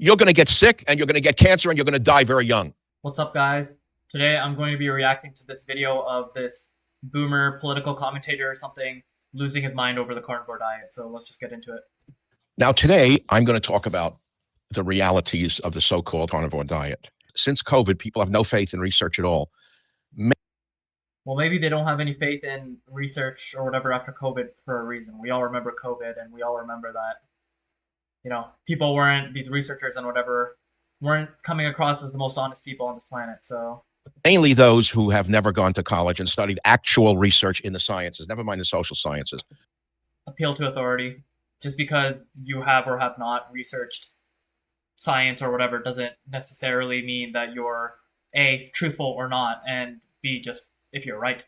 You're going to get sick and you're going to get cancer and you're going to die very young. What's up, guys? Today I'm going to be reacting to this video of this boomer political commentator or something losing his mind over the carnivore diet. So let's just get into it. Now, today, I'm going to talk about the realities of the so-called carnivore diet. Since COVID, people have no faith in research at all. Well, maybe they don't have any faith in research or whatever after COVID for a reason. We all remember COVID, and we all remember that, people weren't, these researchers and whatever, weren't coming across as the most honest people on this planet. So mainly those who have never gone to college and studied actual research in the sciences, never mind the social sciences. Appeal to authority. Just because you have or have not researched science or whatever doesn't necessarily mean that you're A, truthful or not, and B, just if you're right.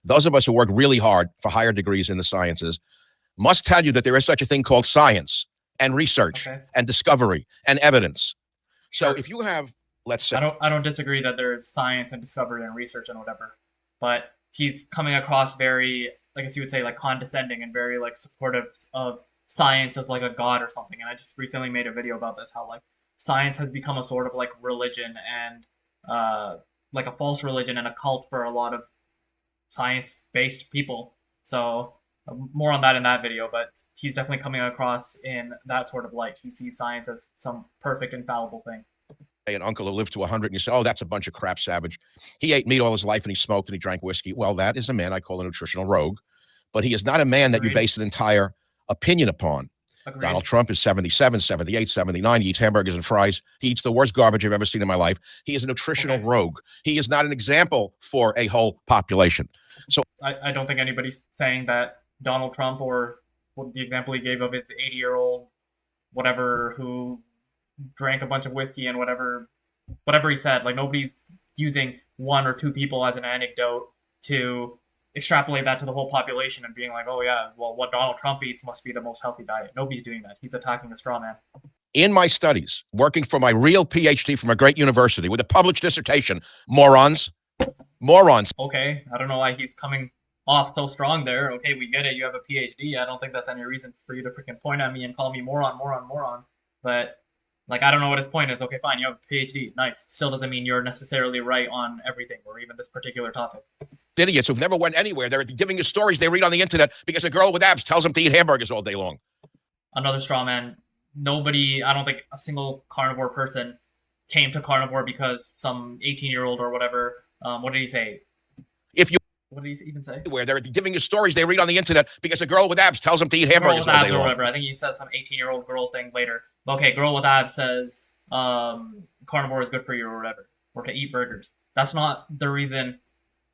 Those of us who work really hard for higher degrees in the sciences must tell you that there is such a thing called science and research and discovery and evidence. So if you have, let's say, I don't disagree that there's science and discovery and research and whatever, but he's coming across very, I guess you would say, like condescending and very like supportive of science as like a god or something. And I just recently made a video about this, how like science has become a sort of like religion and like a false religion and a cult for a lot of science-based people. So more on that in that video, but he's definitely coming across in that sort of light. He sees science as some perfect, infallible thing. An uncle who lived to 100 and you say, oh, that's a bunch of crap, Savage. He ate meat all his life and he smoked and he drank whiskey. Well, that is a man I call a nutritional rogue, but he is not a man that you base an entire opinion upon. Agreed. Donald Trump is 77, 78, 79. He eats hamburgers and fries. He eats the worst garbage I've ever seen in my life. He is a nutritional rogue. He is not an example for a whole population. So I don't think anybody's saying that Donald Trump, or the example he gave of his 80-year-old whatever who drank a bunch of whiskey and whatever he said, like nobody's using one or two people as an anecdote to extrapolate that to the whole population and being like, oh yeah, well, what Donald Trump eats must be the most healthy diet. Nobody's doing that. He's attacking a straw man. In my studies, working for my real PhD from a great university with a published dissertation, morons. Okay, I don't know why he's coming off so strong there. Okay, we get it. You have a PhD. I don't think that's any reason for you to freaking point at me and call me moron. But like, I don't know what his point is. Okay, fine. You have a PhD. Nice. Still doesn't mean you're necessarily right on everything or even this particular topic. Idiots who've never went anywhere. They're giving you stories they read on the internet because a girl with abs tells them to eat hamburgers all day long. Another straw man. Nobody, I don't think a single carnivore person came to carnivore because some 18-year-old or whatever, what did he say? What did he even say? Where they're giving you stories they read on the internet because a girl with abs tells them to eat hamburgers all day long. Or whatever. I think he says some 18-year-old girl thing later. Okay, girl with abs says carnivore is good for you or whatever, or to eat burgers. That's not the reason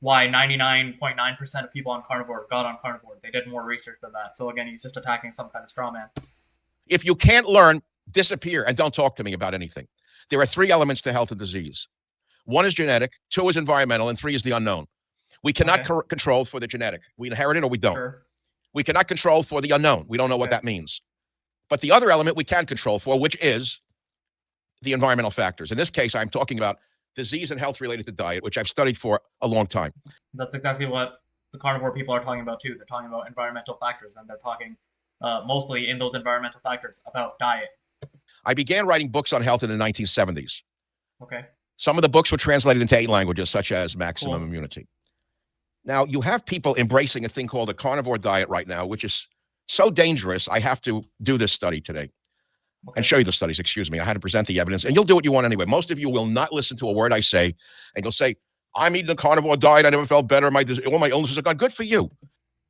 why 99.9% of people on carnivore got on carnivore. They did more research than that. So again, he's just attacking some kind of straw man. If you can't learn, disappear and don't talk to me about anything. There are three elements to health and disease. One is genetic, two is environmental, and three is the unknown. We cannot control for the genetic. We inherit it or we don't. Sure. We cannot control for the unknown. We don't know what that means. But the other element we can control for, which is the environmental factors. In this case, I'm talking about disease and health related to diet, which I've studied for a long time. That's exactly what the carnivore people are talking about too. They're talking about environmental factors, and they're talking mostly in those environmental factors about diet. I began writing books on health in the 1970s. Okay. Some of the books were translated into 8 languages, such as Maximum Immunity. Now, you have people embracing a thing called a carnivore diet right now, which is so dangerous, I have to do this study today. And show you the studies, excuse me. I had to present the evidence, and you'll do what you want anyway. Most of you will not listen to a word I say, and you'll say, I'm eating a carnivore diet, I never felt better, all my illnesses are gone. Good for you.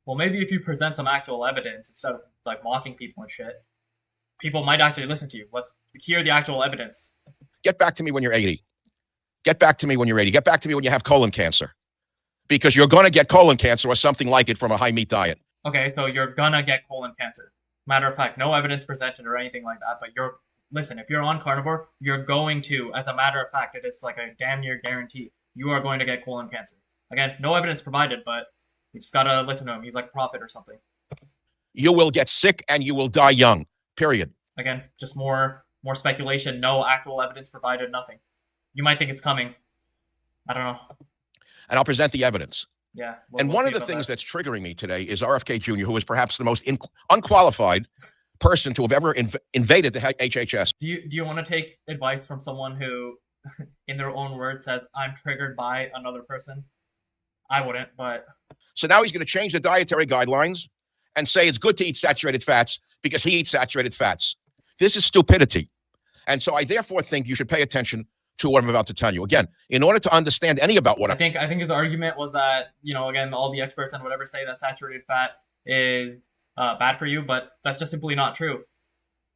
Well, maybe if you present some actual evidence instead of like mocking people and shit, people might actually listen to you. Let's hear the actual evidence. Get back to me when you're 80. Get back to me when you're 80. Get back to me when you have colon cancer. Because you're going to get colon cancer or something like it from a high meat diet. Okay, so you're going to get colon cancer. Matter of fact, no evidence presented or anything like that, but listen, if you're on carnivore, you're going to, as a matter of fact, it is like a damn near guarantee, you are going to get colon cancer. Again, no evidence provided, but we just got to listen to him. He's like a prophet or something. You will get sick and you will die young, period. Again, just more speculation, no actual evidence provided, nothing. You might think it's coming. I don't know. And I'll present the evidence. Yeah. And one of the things that's triggering me today is RFK Jr., who is perhaps the most unqualified person to have ever invaded the HHS. Do you want to take advice from someone who, in their own words, says, I'm triggered by another person? I wouldn't, but... So now he's going to change the dietary guidelines and say it's good to eat saturated fats because he eats saturated fats. This is stupidity. And so I therefore think you should pay attention to what I'm about to tell you. Again, in order to understand any about what I think his argument was that, again, all the experts and whatever say that saturated fat is bad for you, but that's just simply not true.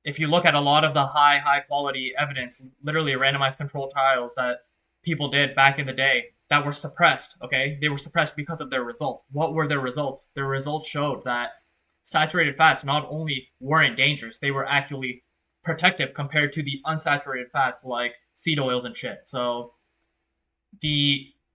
If you look at a lot of the high quality evidence, literally randomized controlled trials that people did back in the day that were suppressed, okay? They were suppressed because of their results. What were their results? Their results showed that saturated fats not only weren't dangerous, they were actually protective compared to the unsaturated fats like seed oils and shit. So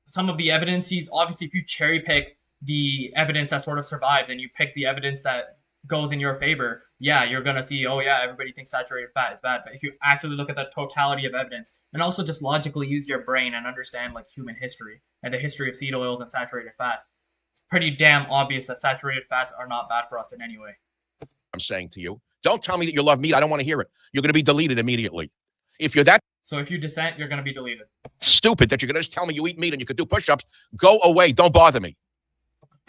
some of the evidence, obviously, if you cherry pick the evidence that sort of survives and you pick the evidence that goes in your favor, yeah, you're going to see, oh yeah, everybody thinks saturated fat is bad. But if you actually look at the totality of evidence and also just logically use your brain and understand like human history and the history of seed oils and saturated fats, it's pretty damn obvious that saturated fats are not bad for us in any way. I'm saying to you, don't tell me that you love meat. I don't want to hear it. You're going to be deleted immediately. If you're that... So if you dissent, you're going to be deleted. Stupid that you're going to just tell me you eat meat and you could do push-ups. Go away. Don't bother me.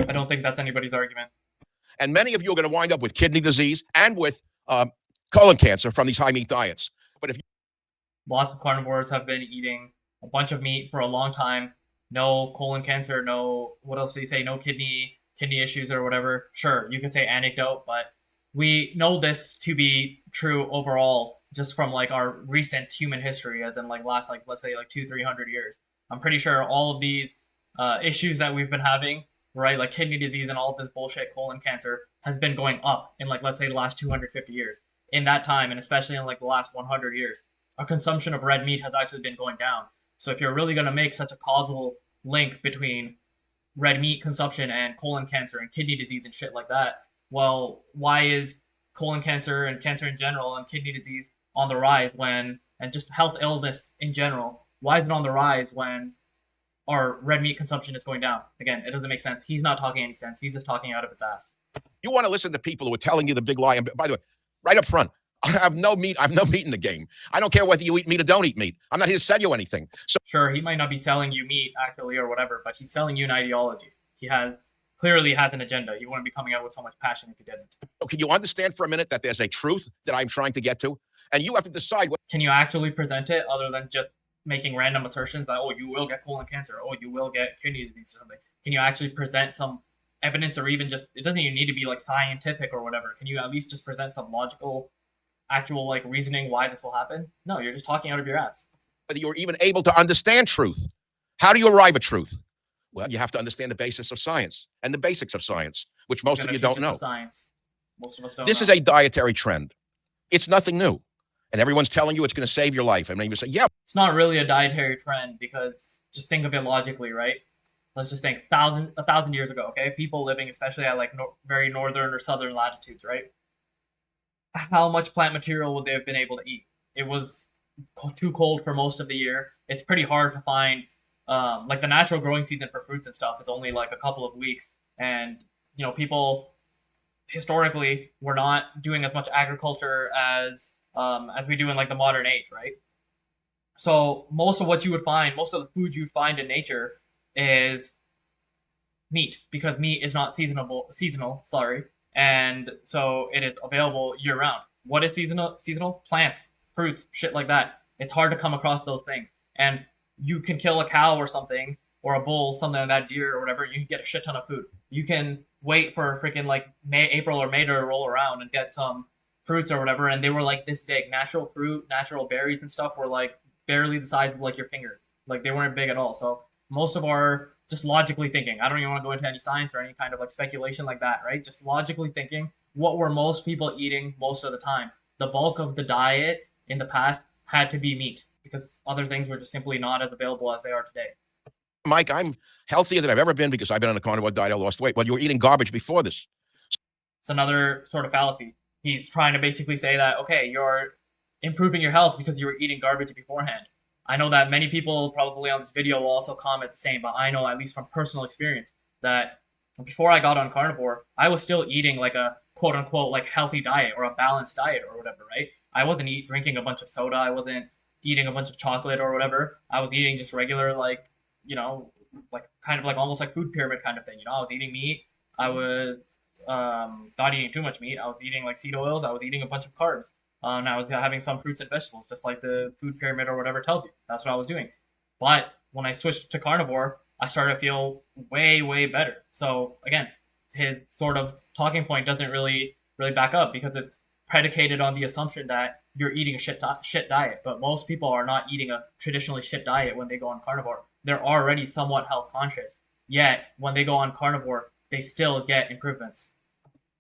I don't think that's anybody's argument. And many of you are going to wind up with kidney disease and with colon cancer from these high meat diets. But if lots of carnivores have been eating a bunch of meat for a long time, no colon cancer, no, what else did he say? No kidney issues or whatever. Sure, you could say anecdote, but we know this to be true overall just from like our recent human history, as in like last, like, let's say like 200-300 years. I'm pretty sure all of these issues that we've been having, right, like kidney disease and all of this bullshit, colon cancer, has been going up in like, let's say, the last 250 years. In that time, and especially in like the last 100 years, our consumption of red meat has actually been going down. So if you're really going to make such a causal link between red meat consumption and colon cancer and kidney disease and shit like that, well, why is colon cancer and cancer in general and kidney disease on the rise and just health illness in general, why is it on the rise when our red meat consumption is going down? Again, it doesn't make sense. He's not talking any sense. He's just talking out of his ass. You want to listen to people who are telling you the big lie. And by the way, right up front, I have no meat in the game. I don't care whether you eat meat or don't eat meat. I'm not here to sell you anything. So sure, he might not be selling you meat actually or whatever, but he's selling you an ideology. He clearly has an agenda. He wouldn't be coming out with so much passion if he didn't. So can you understand for a minute that there's a truth that I'm trying to get to? And you have to decide what... Can you actually present it other than just making random assertions that, oh, you will get colon cancer, oh, you will get kidney disease or something? Can you actually present some evidence, or even just, it doesn't even need to be like scientific or whatever. Can you at least just present some logical, actual like reasoning why this will happen? No, you're just talking out of your ass. Whether you're even able to understand truth. How do you arrive at truth? Well, you have to understand the basis of science and the basics of science, which most of you don't know. Science. Most of us don't This know. is a dietary trend. It's nothing new. And everyone's telling you it's going to save your life. And then you say, yeah. It's not really a dietary trend because just think of it logically, right? Let's just think 1,000 years ago, okay? People living especially at like very northern or southern latitudes, right? How much plant material would they have been able to eat? It was too cold for most of the year. It's pretty hard to find, like the natural growing season for fruits and stuff is only like a couple of weeks. And, people historically were not doing as much agriculture as we do in like the modern age, right? So most of what you would find, most of the food you'd find in nature is meat, because meat is not seasonal, and so it is available year round. What is seasonal? Plants, fruits, shit like that. It's hard to come across those things, and you can kill a cow or something, or a bull, something like that, deer or whatever. You can get a shit ton of food. You can wait for freaking like April or May to roll around and get some fruits or whatever, and they were like this big. Natural fruit, natural berries and stuff were like barely the size of like your finger. Like they weren't big at all. So most of our, just logically thinking, I don't even want to go into any science or any kind of like speculation like that, right? Just logically thinking, what were most people eating most of the time? The bulk of the diet in the past had to be meat, because other things were just simply not as available as they are today. Mike, I'm healthier than I've ever been because I've been on a carnivore diet. I lost weight. Well, you were eating garbage before this. It's another sort of fallacy. He's trying to basically say that, okay, you're improving your health because you were eating garbage beforehand. I know that many people probably on this video will also comment the same, but I know, at least from personal experience, that before I got on carnivore, I was still eating like a quote unquote like healthy diet or a balanced diet or whatever, right? I wasn't drinking a bunch of soda. I wasn't eating a bunch of chocolate or whatever. I was eating just regular, like, like kind of like almost like food pyramid kind of thing. I was eating meat. I was not eating too much meat. I was eating like seed oils. I was eating a bunch of carbs. And I was having some fruits and vegetables, just like the food pyramid or whatever tells you. That's what I was doing. But when I switched to carnivore, I started to feel way, way better. So again, his sort of talking point doesn't really back up because it's predicated on the assumption that you're eating a shit diet. But most people are not eating a traditionally shit diet when they go on carnivore. They're already somewhat health conscious. Yet when they go on carnivore, they still get improvements.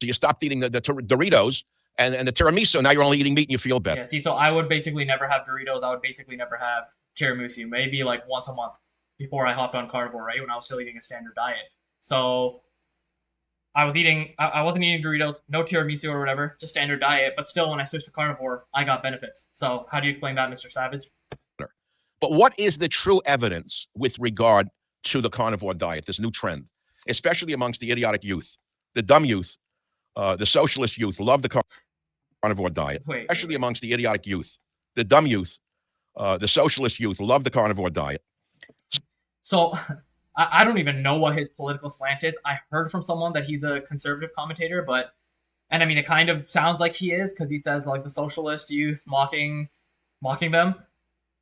So you stopped eating the Doritos and the tiramisu. Now you're only eating meat and you feel better. Yeah, see, so I would basically never have Doritos. I would basically never have tiramisu, maybe like once a month before I hopped on carnivore, right? When I was still eating a standard diet. So I wasn't eating Doritos, no tiramisu or whatever, just standard diet. But still, when I switched to carnivore, I got benefits. So how do you explain that, Mr. Savage? But what is the true evidence with regard to the carnivore diet, this new trend, especially amongst the idiotic youth, the dumb youth, the socialist youth love the carnivore diet, especially amongst the idiotic youth, the dumb youth, the socialist youth love the carnivore diet. So I don't even know what his political slant is. I heard from someone that he's a conservative commentator, and I mean, it kind of sounds like he is because he says like the socialist youth mocking them.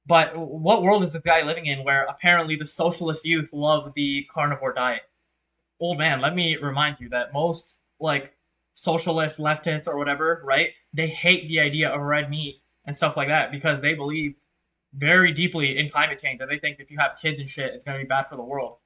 But what world is this guy living in where apparently the socialist youth love the carnivore diet? Old man, let me remind you that most like socialists, leftists, or whatever, right? They hate the idea of red meat and stuff like that because they believe very deeply in climate change and they think if you have kids and shit, it's going to be bad for the world.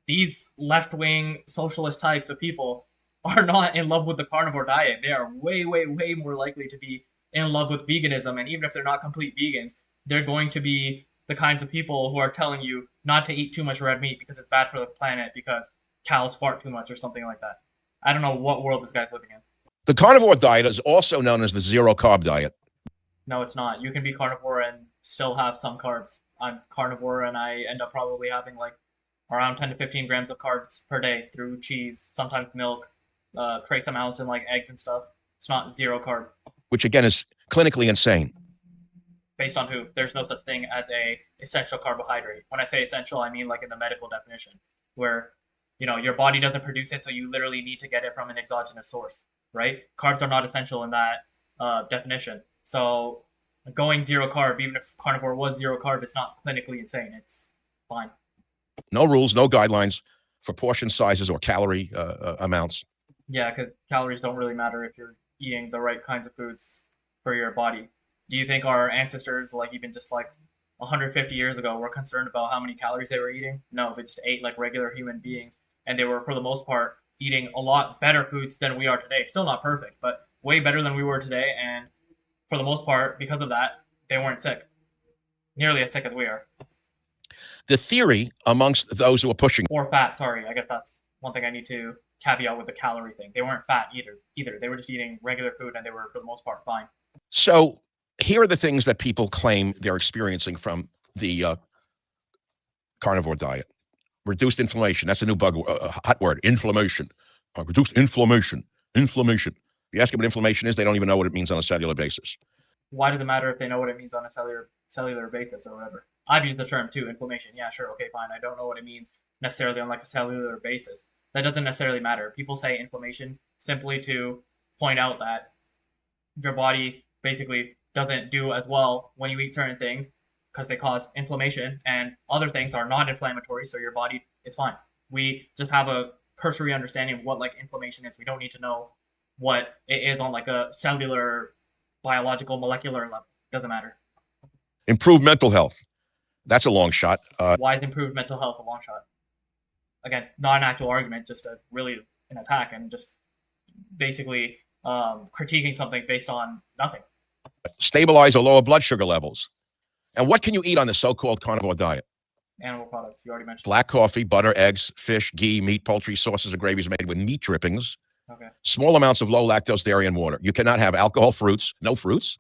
These left-wing socialist types of people are not in love with the carnivore diet. They are way, way, way more likely to be in love with veganism. And even if they're not complete vegans, they're going to be the kinds of people who are telling you not to eat too much red meat because it's bad for the planet because cows fart too much or something like that. I don't know what world this guy's living in. The carnivore diet is also known as the zero-carb diet. No, it's not. You can be carnivore and still have some carbs. I'm carnivore and I end up probably having like around 10 to 15 grams of carbs per day through cheese, sometimes milk, trace amounts in like eggs and stuff. It's not zero carb. Which again is clinically insane. Based on who? There's no such thing as a essential carbohydrate. When I say essential, I mean like in the medical definition, where your body doesn't produce it, so you literally need to get it from an exogenous source, right? Carbs are not essential in that definition. So going zero carb, even if carnivore was zero carb, it's not clinically insane. It's fine. No rules, no guidelines for portion sizes or calorie amounts. Yeah, because calories don't really matter if you're eating the right kinds of foods for your body. Do you think our ancestors, like even just like 150 years ago, were concerned about how many calories they were eating? No, they just ate like regular human beings. And they were, for the most part, eating a lot better foods than we are today. Still not perfect, but way better than we were today. And for the most part, because of that, they weren't sick. Nearly as sick as we are. The theory amongst those who are pushing... Or fat, sorry. I guess that's one thing I need to caveat with the calorie thing. They weren't fat either. They were just eating regular food and they were, for the most part, fine. So here are the things that people claim they're experiencing from the carnivore diet. Reduced inflammation. That's a new hot word. Inflammation. Reduced inflammation. Inflammation. You ask them what inflammation is, they don't even know what it means on a cellular basis. Why does it matter if they know what it means on a cellular basis or whatever? I've used the term too, inflammation. Yeah, sure, okay, fine. I don't know what it means necessarily on like a cellular basis. That doesn't necessarily matter. People say inflammation simply to point out that your body basically doesn't do as well when you eat certain things because they cause inflammation, and other things are not inflammatory, so your body is fine. We just have a cursory understanding of what like inflammation is. We don't need to know what it is on like a cellular, biological, molecular level. Doesn't matter. Improve mental health. That's a long shot. Why is improved mental health a long shot? Again, not an actual argument, just really an attack and just basically critiquing something based on nothing. Stabilize or lower blood sugar levels. And what can you eat on the so-called carnivore diet? Animal products, you already mentioned. Black coffee, butter, eggs, fish, ghee, meat, poultry, sauces, and gravies made with meat drippings. Okay. Small amounts of low lactose dairy and water. You cannot have alcohol, fruits. No fruits.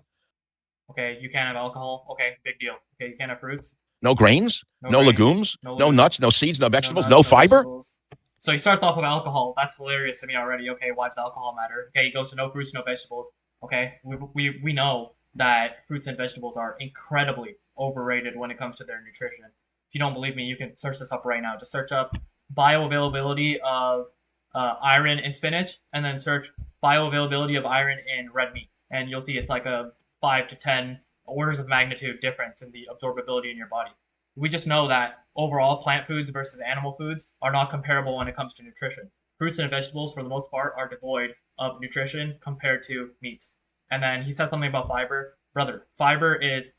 Okay, you can't have alcohol. Okay, big deal. Okay, you can't have fruits. No grains. No grains, legumes. No nuts. No seeds. No vegetables. No nuts, fiber. Vegetables. So he starts off with alcohol. That's hilarious to me already. Okay, why does alcohol matter? Okay, he goes to no fruits, no vegetables. Okay, we know that fruits and vegetables are incredibly overrated when it comes to their nutrition. If you don't believe me, you can search this up right now. Just search up bioavailability of iron in spinach, and then search bioavailability of iron in red meat, and you'll see it's like a 5 to 10 orders of magnitude difference in the absorbability in your body. We just know that overall plant foods versus animal foods are not comparable when it comes to nutrition. Fruits and vegetables, for the most part, are devoid of nutrition compared to meats. And then he said something about fiber. Brother, fiber is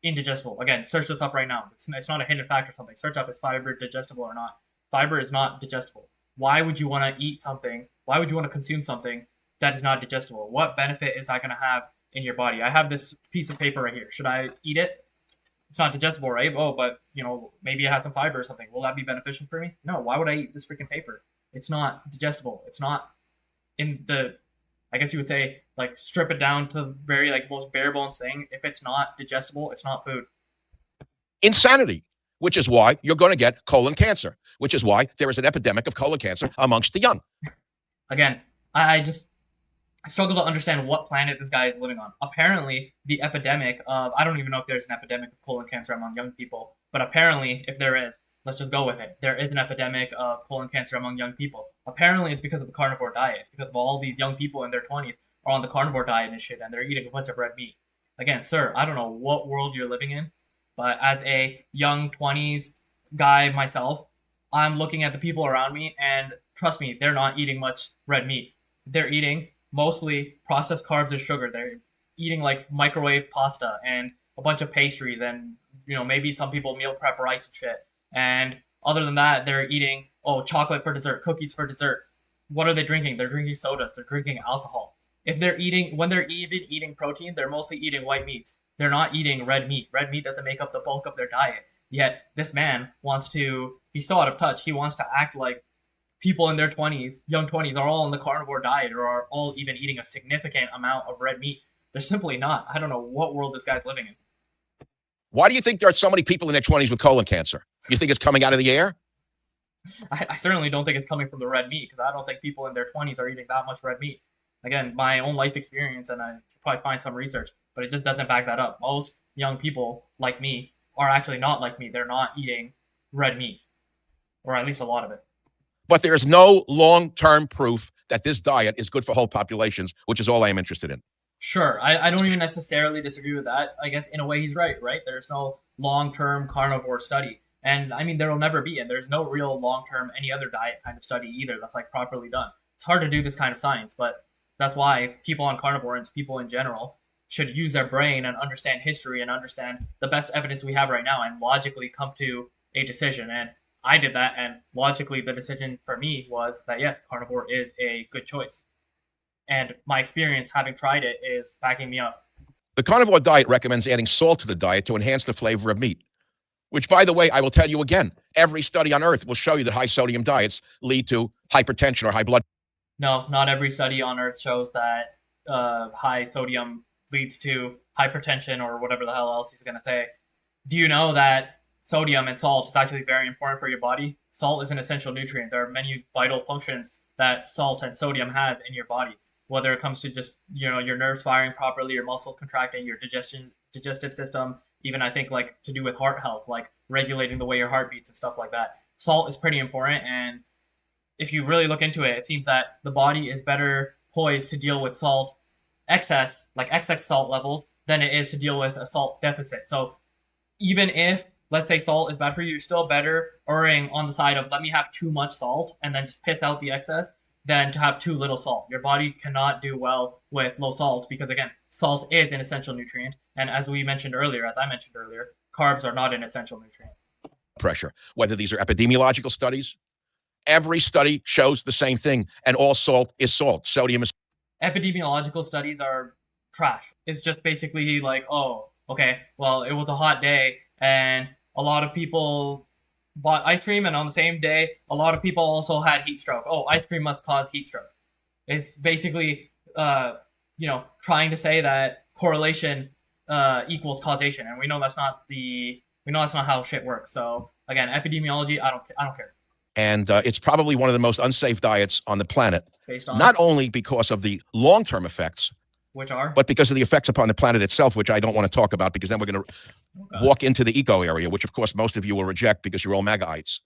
indigestible. Again, search this up right now. It's not a hidden fact or something. Search up, is fiber digestible or not? Fiber is not digestible. Why would you want to eat something? Why would you want to consume something that is not digestible? What benefit is that going to have in your body? I have this piece of paper right here. Should I eat it? It's not digestible, right? Oh, but maybe it has some fiber or something. Will that be beneficial for me? No. Why would I eat this freaking paper? It's not digestible. It's not in the, I guess you would say, like, strip it down to the very like most bare bones thing. If it's not digestible, it's not food. Insanity, which is why you're going to get colon cancer, which is why there is an epidemic of colon cancer amongst the young. Again, I struggle to understand what planet this guy is living on. Apparently, the epidemic of, I don't even know if there's an epidemic of colon cancer among young people, but apparently, if there is, let's just go with it. There is an epidemic of colon cancer among young people. Apparently, it's because of the carnivore diet. It's because of all these young people in their 20s are on the carnivore diet and shit, and they're eating a bunch of red meat. Again, sir, I don't know what world you're living in, but as a young 20s guy myself, I'm looking at the people around me, and trust me, they're not eating much red meat. They're eating mostly processed carbs and sugar. They're eating like microwave pasta and a bunch of pastries, and maybe some people meal prep rice and shit. And other than that, they're eating chocolate for dessert, cookies for dessert. What are they drinking? They're drinking sodas. They're drinking alcohol. When they're even eating protein, they're mostly eating white meats. They're not eating red meat. Red meat doesn't make up the bulk of their diet. Yet this man wants to, he's so out of touch. He wants to act like people in their 20s, young 20s, are all on the carnivore diet or are all even eating a significant amount of red meat. They're simply not. I don't know what world this guy's living in. Why do you think there are so many people in their 20s with colon cancer? You think it's coming out of the air? I certainly don't think it's coming from the red meat, because I don't think people in their 20s are eating that much red meat. Again, my own life experience, and I could probably find some research, but it just doesn't back that up. Most young people like me are actually not like me. They're not eating red meat, or at least a lot of it. But there's no long-term proof that this diet is good for whole populations, which is all I am interested in. Sure. I don't even necessarily disagree with that. I guess in a way he's right? There's no long-term carnivore study. And I mean, there will never be. And there's no real long-term any other diet kind of study either that's like properly done. It's hard to do this kind of science, but that's why people on carnivore and people in general should use their brain and understand history and understand the best evidence we have right now and logically come to a decision. And I did that, and logically the decision for me was that yes, carnivore is a good choice. And my experience having tried it is backing me up. The carnivore diet recommends adding salt to the diet to enhance the flavor of meat, which, by the way, I will tell you again, every study on earth will show you that high sodium diets lead to hypertension or high blood. No, not every study on earth shows that high sodium leads to hypertension or whatever the hell else he's going to say. Do you know that sodium and salt is actually very important for your body? Salt is an essential nutrient. There are many vital functions that salt and sodium has in your body, whether it comes to just, your nerves firing properly, your muscles contracting, your digestive system, even I think like to do with heart health, like regulating the way your heart beats and stuff like that. Salt is pretty important, and if you really look into it, it seems that the body is better poised to deal with excess salt levels than it is to deal with a salt deficit. So even if, let's say, salt is bad for you, you're still better erring on the side of let me have too much salt and then just piss out the excess than to have too little salt. Your body cannot do well with low salt because, again, salt is an essential nutrient. And as I mentioned earlier, carbs are not an essential nutrient. Pressure, whether these are epidemiological studies, every study shows the same thing, and all salt is salt. Sodium is. Epidemiological studies are trash. It's just basically like, oh, okay, well, it was a hot day and a lot of people bought ice cream, and on the same day, a lot of people also had heat stroke. Oh, ice cream must cause heat stroke. It's basically, trying to say that correlation equals causation, and we know that's not how shit works. So again, epidemiology, I don't care. And it's probably one of the most unsafe diets on the planet, Based on not only because of the long-term effects, which are, but because of the effects upon the planet itself, which I don't want to talk about because then we're going to walk into the eco area, which of course most of you will reject because you're all MAGAites.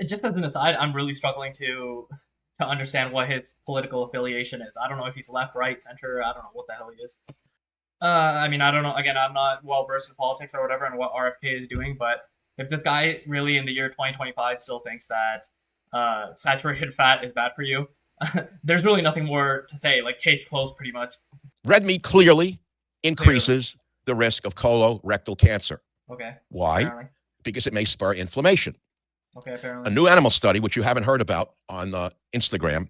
Just as an aside, I'm really struggling to understand what his political affiliation is. I don't know if he's left, right, center. I don't know what the hell he is. I mean, I don't know. Again, I'm not well versed in politics or whatever and what RFK is doing, but if this guy really in the year 2025 still thinks that saturated fat is bad for you, there's really nothing more to say. Like, case closed, pretty much. Red meat clearly increases the risk of colorectal cancer. Okay. Why? Apparently. Because it may spur inflammation. Okay, apparently. A new animal study, which you haven't heard about on Instagram,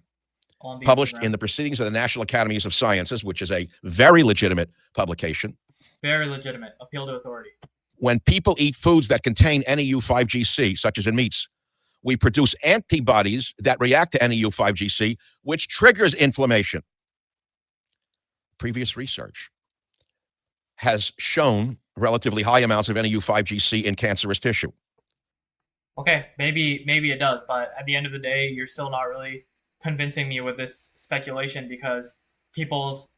published in the Proceedings of the National Academies of Sciences, which is a very legitimate publication. Very legitimate. Appeal to authority. When people eat foods that contain NEU5GC, such as in meats, we produce antibodies that react to NEU5GC, which triggers inflammation. Previous research has shown relatively high amounts of NEU5GC in cancerous tissue. Okay, maybe it does, but at the end of the day, you're still not really convincing me with this speculation because people's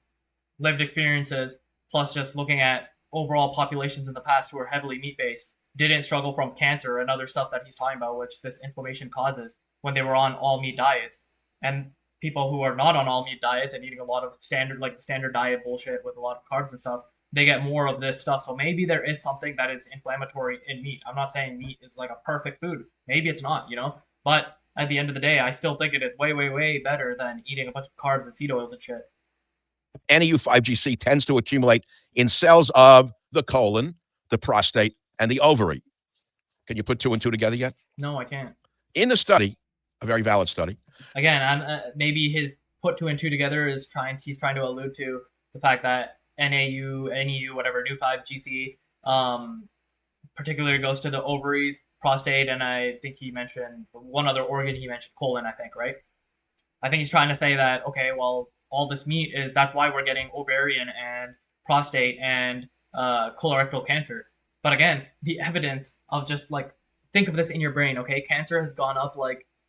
lived experiences, plus just looking at overall populations in the past who are heavily meat-based, didn't struggle from cancer and other stuff that he's talking about, which this inflammation causes when they were on all-meat diets. And people who are not on all-meat diets and eating a lot of standard diet bullshit with a lot of carbs and stuff, they get more of this stuff. So maybe there is something that is inflammatory in meat. I'm not saying meat is like a perfect food. Maybe it's not, But at the end of the day, I still think it is way, way, way better than eating a bunch of carbs and seed oils and shit. NEU5GC tends to accumulate in cells of the colon, the prostate, and the ovary. Can you put 2 and 2 together yet? No, I can't. In the study, a very valid study. Again, maybe his put 2 and 2 together is he's trying to allude to the fact that NEU, whatever, NEU5GC, particularly goes to the ovaries, prostate, and I think he mentioned one other organ. He mentioned colon, I think, right? I think he's trying to say that, okay, well, all this meat that's why we're getting ovarian and prostate and colorectal cancer. But again, the evidence of just think of this in your brain, okay? Cancer has gone up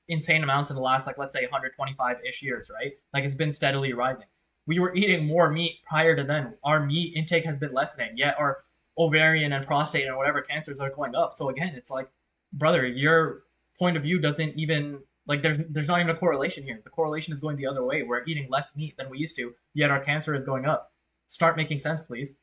insane amounts in the last, let's say 125-ish years, right? It's been steadily rising. We were eating more meat prior to then. Our meat intake has been lessening, yet our ovarian and prostate and whatever cancers are going up. So again, it's brother, your point of view doesn't even, there's not even a correlation here. The correlation is going the other way. We're eating less meat than we used to, yet our cancer is going up. Start making sense, please.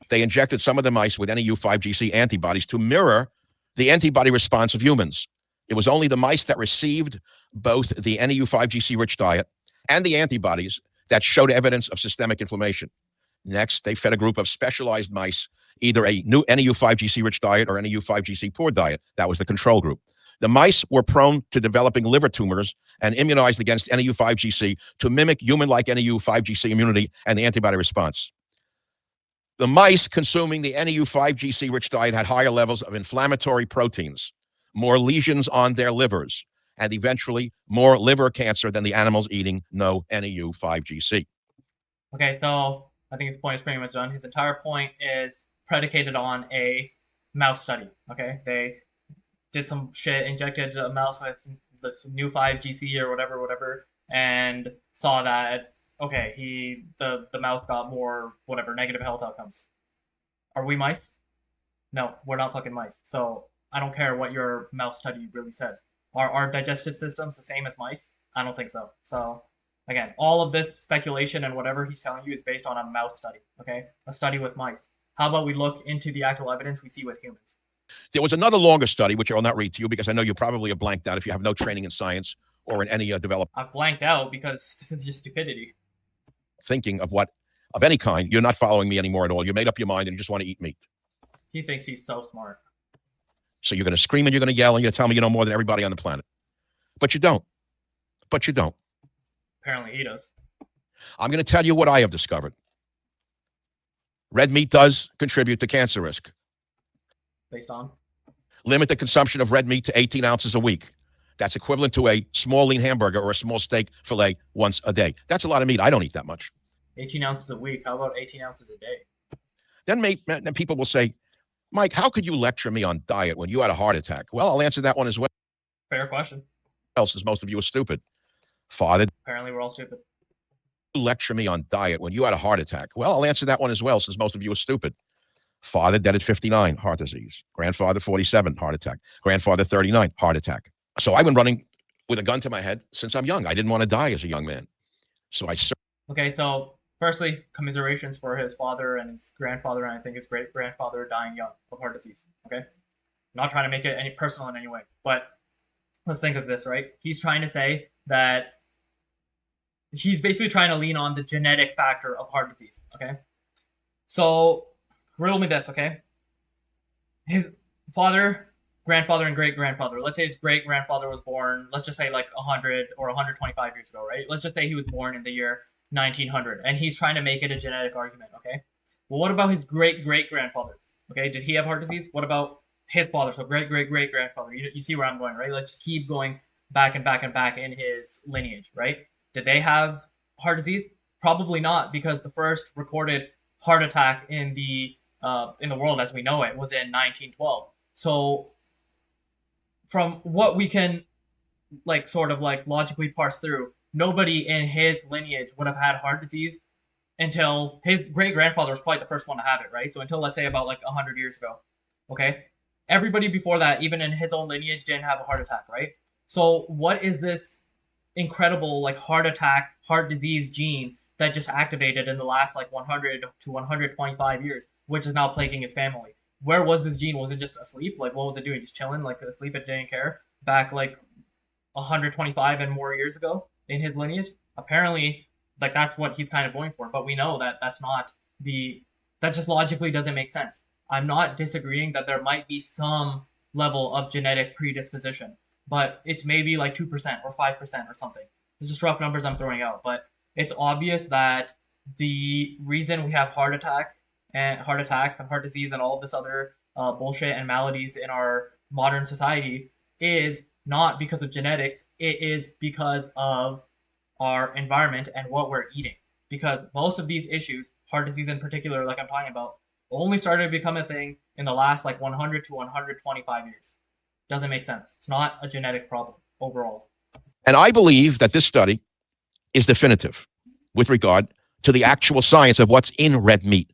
They injected some of the mice with NEU5GC antibodies to mirror the antibody response of humans. It was only the mice that received both the NEU5GC rich diet and the antibodies that showed evidence of systemic inflammation. Next, they fed a group of specialized mice either a new NEU5GC rich diet or NEU5GC poor diet. That was the control group. The mice were prone to developing liver tumors and immunized against NEU5GC to mimic human-like NEU5GC immunity and the antibody response. The mice consuming the NEU5GC rich diet had higher levels of inflammatory proteins, more lesions on their livers, and eventually more liver cancer than the animals eating no NEU5GC. Okay, so I think his point is pretty much done. His entire point is predicated on a mouse study. Okay, they did some shit, injected a mouse with this new 5GC or whatever, and saw that okay, the mouse got more whatever negative health outcomes. Are we mice? No, we're not fucking mice. So I don't care what your mouse study really says. Are our digestive systems the same as mice? I don't think so. So again, all of this speculation and whatever he's telling you is based on a mouse study. Okay, a study with mice. How about we look into the actual evidence we see with humans? There was another longer study, which I will not read to you because I know you probably are blanked out if you have no training in science or in any development. I've blanked out because this is just stupidity. Thinking of any kind. You're not following me anymore at all. You made up your mind and you just want to eat meat. He thinks he's so smart. So you're going to scream and you're going to yell and you're going to tell me you know more than everybody on the planet. But you don't. Apparently he does. I'm going to tell you what I have discovered. Red meat does contribute to cancer risk. Based on? Limit the consumption of red meat to 18 ounces a week. That's equivalent to a small lean hamburger or a small steak fillet once a day. That's a lot of meat. I don't eat that much. 18 ounces a week. How about 18 ounces a day? Then people will say, Mike, how could you lecture me on diet when you had a heart attack? Well, I'll answer that one as well. Fair question. Else, since most of you are stupid. Father, Apparently, we're all stupid. lecture me on diet when you had a heart attack. Well, I'll answer that one as well, since most of you are stupid. Father dead at 59, heart disease. Grandfather 47, heart attack. Grandfather 39, heart attack. So I've been running with a gun to my head since I'm young. I didn't want to die as a young man. So I Okay, so firstly, commiserations for his father and his grandfather, and I think his great grandfather dying young of heart disease. Okay, I'm not trying to make it any personal in any way, but let's think of this, right? He's trying to say that he's basically trying to lean on the genetic factor of heart disease. Okay, so riddle me this, okay? His father, grandfather, and great grandfather. Let's say his great grandfather was born, let's just say like 100 or 125 years ago, right? Let's just say he was born in the year 1900, and he's trying to make it a genetic argument, okay? Well, what about his great great grandfather? Okay, did he have heart disease? What about his father? So great great great grandfather. You see where I'm going, right? Let's just keep going back and back and back in his lineage, right? Did they have heart disease? Probably not, because the first recorded heart attack in the world as we know it was in 1912. So from what we can like sort of like logically parse through, nobody in his lineage would have had heart disease until his great grandfather was probably the first one to have it, right? So until, let's say, about like 100 years ago. Okay, everybody before that, even in his own lineage, didn't have a heart attack, right? So what is this incredible like heart attack, heart disease gene that just activated in the last like 100 to 125 years, which is now plaguing his family? Where was this gene? Was it just asleep? Like, what was it doing? Just chilling, like asleep? It didn't care back like 125 and more years ago in his lineage. Apparently, like that's what he's kind of going for. But we know that that just logically doesn't make sense. I'm not disagreeing that there might be some level of genetic predisposition, but it's maybe like 2% or 5% or something. It's just rough numbers I'm throwing out, but it's obvious that the reason we have heart attacks and heart disease and all of this other bullshit and maladies in our modern society is not because of genetics. It is because of our environment and what we're eating. Because most of these issues, heart disease in particular, like I'm talking about, only started to become a thing in the last like 100 to 125 years. Doesn't make sense. It's not a genetic problem overall. And I believe that this study is definitive with regard to the actual science of what's in red meat.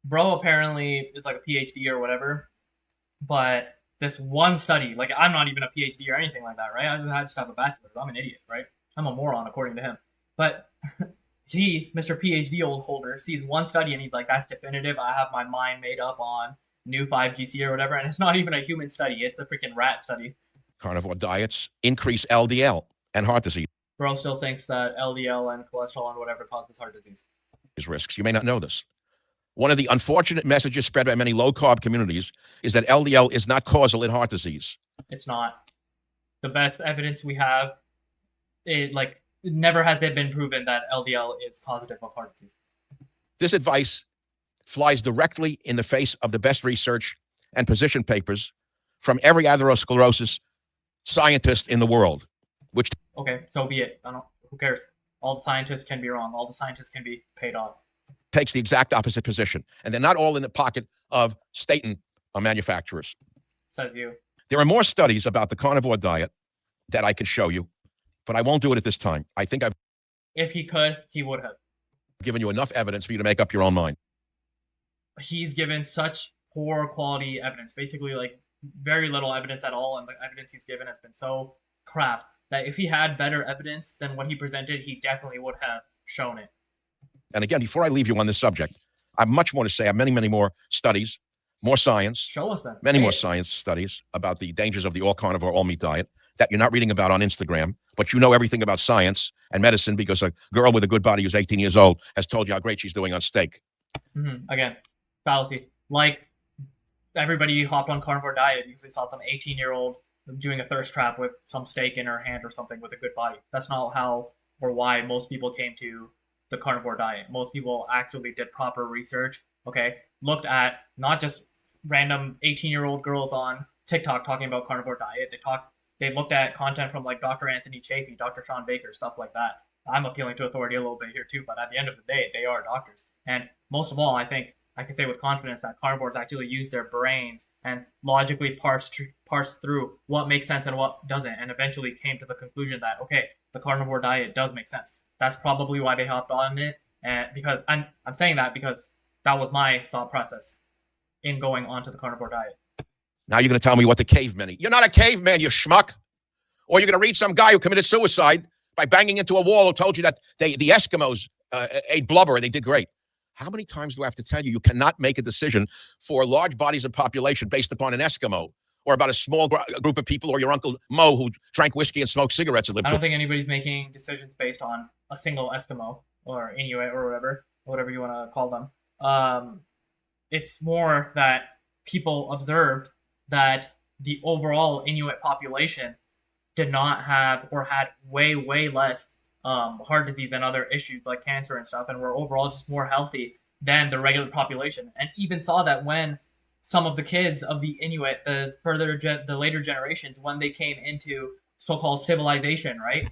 Bro apparently is like a PhD or whatever, but this one study, like I'm not even a PhD or anything like that, right? I just have a bachelor's. I'm an idiot, right? I'm a moron according to him. But he, Mr. PhD old holder, sees one study and he's like, that's definitive. I have my mind made up on new 5GC or whatever. And it's not even a human study. It's a freaking rat study. Carnivore diets increase LDL and heart disease. Bro still thinks that LDL and cholesterol and whatever causes heart disease. Risks. You may not know this. One of the unfortunate messages spread by many low-carb communities is that LDL is not causal in heart disease. It's not. The best evidence we have, never has it been proven that LDL is causative of heart disease. This advice flies directly in the face of the best research and position papers from every atherosclerosis scientist in the world. Which okay, so be it. Who cares? All the scientists can be wrong. All the scientists can be paid off. Takes the exact opposite position, and they're not all in the pocket of statin manufacturers. Says you. There are more studies about the carnivore diet that I could show you, but I won't do it at this time. I think if he could, he would have given you enough evidence for you to make up your own mind. He's given such poor quality evidence, basically like very little evidence at all, and the evidence he's given has been so crap that if he had better evidence than what he presented, he definitely would have shown it. And again, before I leave you on this subject, I have much more to say. I have many, many more studies, more science. Show us then. Many more science studies about the dangers of the all-carnivore, all-meat diet that you're not reading about on Instagram, but you know everything about science and medicine because a girl with a good body who's 18 years old has told you how great she's doing on steak. Mm-hmm. Again, fallacy. Like, everybody hopped on carnivore diet because they saw some 18-year-old doing a thirst trap with some steak in her hand or something with a good body. That's not how or why most people came to the carnivore diet. Most people actually did proper research, okay? Looked at not just random 18-year-old girls on TikTok talking about carnivore diet. They looked at content from like Dr. Anthony Chaffee, Dr. Sean Baker, stuff like that. I'm appealing to authority a little bit here too, but at the end of the day, they are doctors. And most of all, I think I can say with confidence that carnivores actually use their brains and logically parse through what makes sense and what doesn't, and eventually came to the conclusion that, okay, the carnivore diet does make sense. That's probably why they hopped on it, and because I'm saying that because that was my thought process in going onto the carnivore diet. Now you're going to tell me what the cavemen eat. You're not a caveman, you schmuck. Or you're going to read some guy who committed suicide by banging into a wall who told you that the Eskimos ate blubber and they did great. How many times do I have to tell you, you cannot make a decision for large bodies of population based upon an Eskimo or about a small group of people or your Uncle Mo who drank whiskey and smoked cigarettes and lived? I don't think anybody's making decisions based on a single Eskimo or Inuit or whatever you want to call them. It's more that people observed that the overall Inuit population did not have or had way less heart disease and other issues like cancer and stuff, and were overall just more healthy than the regular population. And even saw that when some of the kids of the Inuit, the later generations, when they came into so-called civilization, right,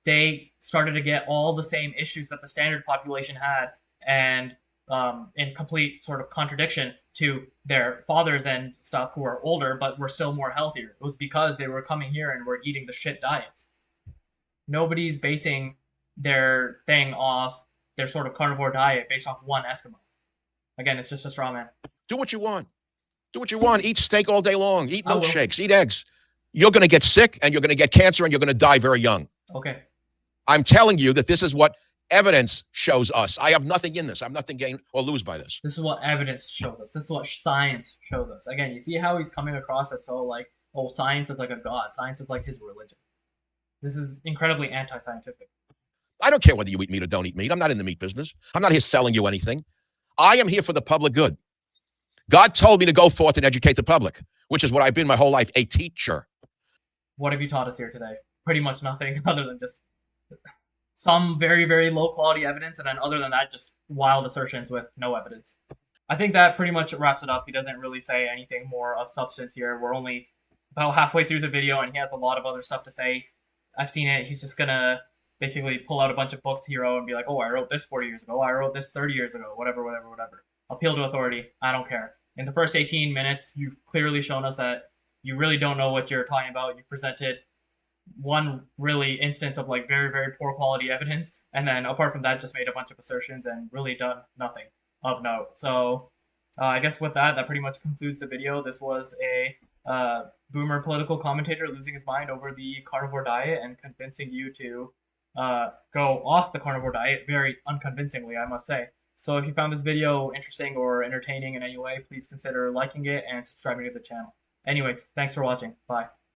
they started to get all the same issues that the standard population had, and in complete sort of contradiction to their fathers and stuff who are older but were still more healthier. It was because they were coming here and were eating the shit diets. Nobody's basing their thing off their sort of carnivore diet based off one Eskimo. Again, it's just a straw man. Do what you want. Do what you want. Eat steak all day long. Eat milkshakes. Eat eggs. You're going to get sick and you're going to get cancer and you're going to die very young. Okay. I'm telling you that this is what evidence shows us. I have nothing in this. I have nothing gain or lose by this. This is what evidence shows us. This is what science shows us. Again, you see how he's coming across as so like, oh, science is like a god. Science is like his religion. This is incredibly anti-scientific. I don't care whether you eat meat or don't eat meat. I'm not in the meat business. I'm not here selling you anything. I am here for the public good. God told me to go forth and educate the public, which is what I've been my whole life, a teacher. What have you taught us here today? Pretty much nothing other than just some very low quality evidence, and then other than that, just wild assertions with no evidence. I think that pretty much wraps it up. He doesn't really say anything more of substance here. We're only about halfway through the video, and he has a lot of other stuff to say. I've seen it. He's just gonna basically pull out a bunch of books hero and be like, oh, I wrote this 40 years ago. I wrote this 30 years ago. Whatever. Appeal to authority. I don't care. In the first 18 minutes, you've clearly shown us that you really don't know what you're talking about. You presented one really instance of like very poor quality evidence, and then apart from that, just made a bunch of assertions and really done nothing of note. So I guess with that pretty much concludes the video. This was a boomer political commentator losing his mind over the carnivore diet and convincing you to go off the carnivore diet very unconvincingly, I must say. So if you found this video interesting or entertaining in any way, please consider liking it and subscribing to the channel. Anyways, thanks for watching. Bye.